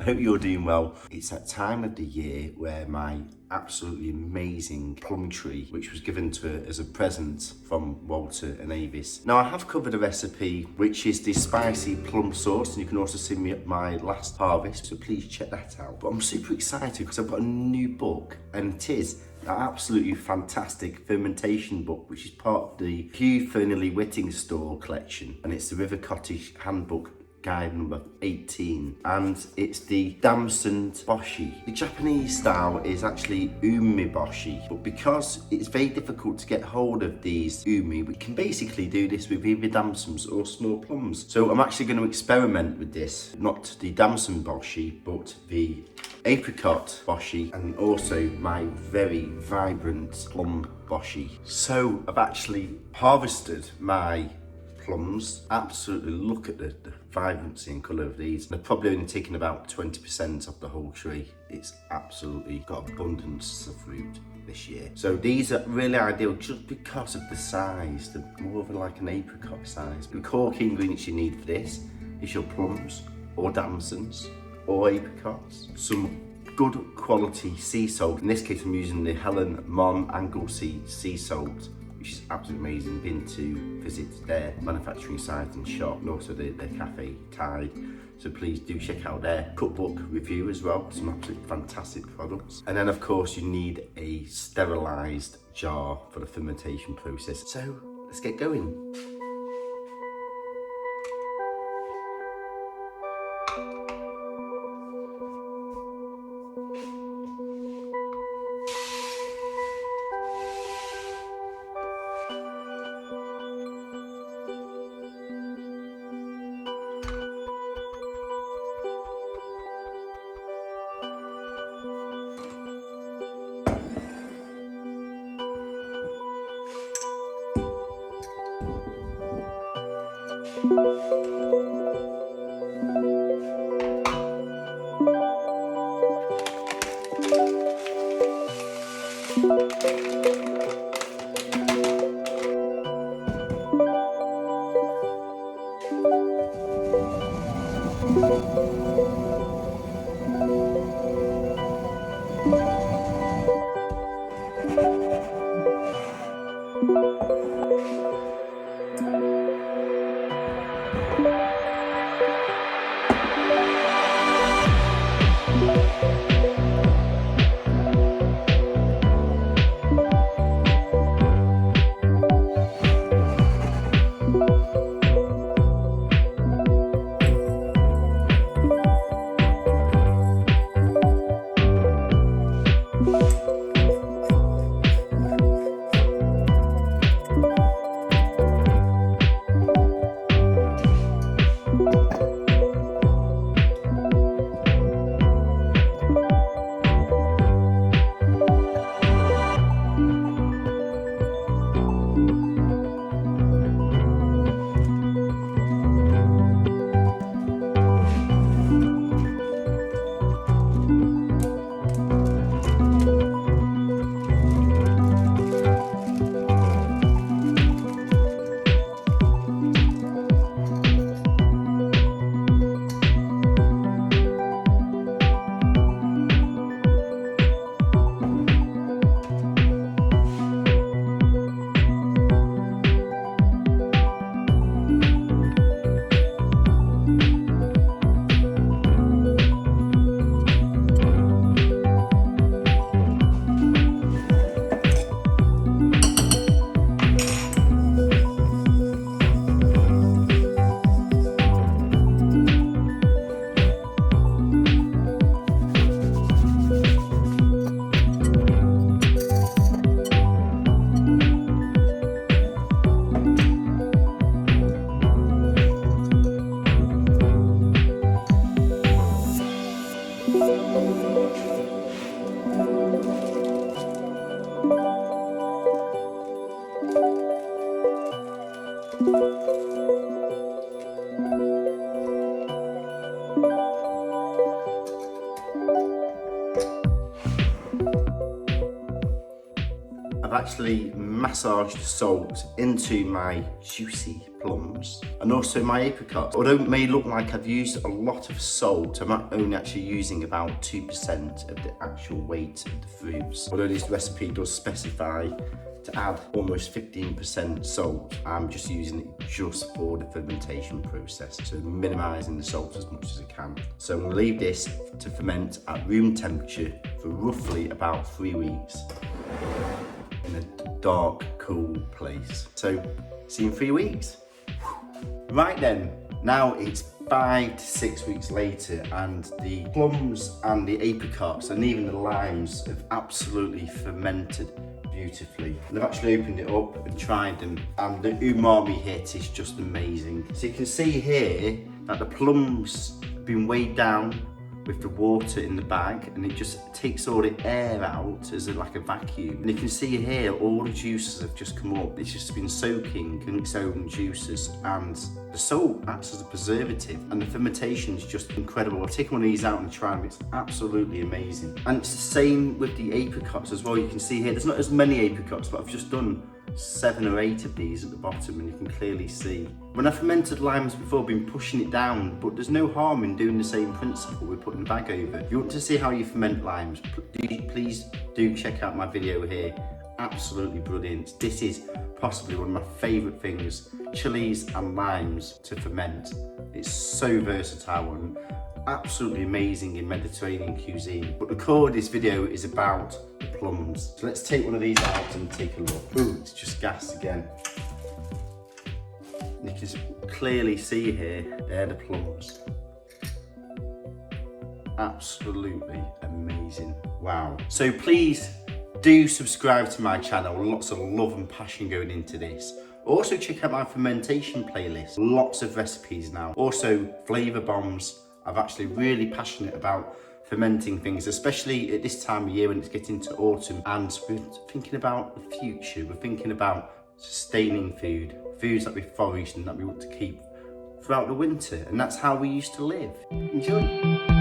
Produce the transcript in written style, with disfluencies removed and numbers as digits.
hope you're doing well. It's that time of the year where my absolutely amazing plum tree, which was given to as a present from Walter and Avis. Now I have covered a recipe which is the spicy plum sauce, and you can also see me at my last harvest, so please check that out. But I'm super excited because I've got a new book, and it is an absolutely fantastic fermentation book, which is part of the Hugh Fernley Whitting store collection, and it's the River Cottage Handbook guide number 18, and it's the Damsons boshi. The Japanese style is actually Umeboshi, but because it's very difficult to get hold of these umi, we can basically do this with either Damsons or small plums. So I'm actually going to experiment with this, not the Damson boshi, but the Apricot boshi, and also my very vibrant plum boshi. So I've actually harvested my plums. Absolutely look at the vibrancy and colour of these. They're probably only taking about 20% of the whole tree. It's absolutely got abundance of fruit this year. So these are really ideal just because of the size. They're more of like an apricot size. The core key ingredients you need for this is your plums or damsons or apricots, some good quality sea salt. In this case I'm using the Helen Mon Anglesey sea salt, which is absolutely amazing. Been to visit their manufacturing site and shop, and also their cafe Tide. So please do check out their cookbook review as well. Some absolutely fantastic products. And then of course you need a sterilised jar for the fermentation process. So let's get going. I've actually massaged salt into my juicy plums and also my apricots. Although it may look like I've used a lot of salt, I'm only actually using about 2% of the actual weight of the fruits. Although this recipe does specify to add almost 15% salt, I'm just using it just for the fermentation process, so minimising the salt as much as I can. So I'm going to leave this to ferment at room temperature for roughly about 3 weeks in a dark, cool place. So see you in 3 weeks. Right then, now it's 5 to 6 weeks later and the plums and the apricots and even the limes have absolutely fermented beautifully. And I've actually opened it up and tried them, and the umami hit is just amazing. So you can see here that the plums have been weighed down with the water in the bag, and it just takes all the air out as like a vacuum. And you can see here all the juices have just come up. It's just been soaking in its own juices, and the salt acts as a preservative, and the fermentation is just incredible. I've taken one of these out and tried them. It's absolutely amazing. And it's the same with the apricots as well. You can see here there's not as many apricots, but I've just done 7 or 8 of these at the bottom, and you can clearly see. When I fermented limes before, I've been pushing it down, but there's no harm in doing the same principle with putting the bag over. If you want to see how you ferment limes, please do check out my video here. Absolutely brilliant. This is possibly one of my favourite things, chilies and limes to ferment. It's so versatile and absolutely amazing in Mediterranean cuisine. But the core of this video is about the plums. So let's take one of these out and take a look. Ooh, it's just gas again. You can clearly see here, they're the plums. Absolutely amazing. Wow. So please do subscribe to my channel. Lots of love and passion going into this. Also check out my fermentation playlist. Lots of recipes now. Also flavour bombs. I'm actually really passionate about fermenting things, especially at this time of year when it's getting to autumn, and we're thinking about the future. We're thinking about sustaining foods that we foraged and that we want to keep throughout the winter, and that's how we used to live. Enjoy.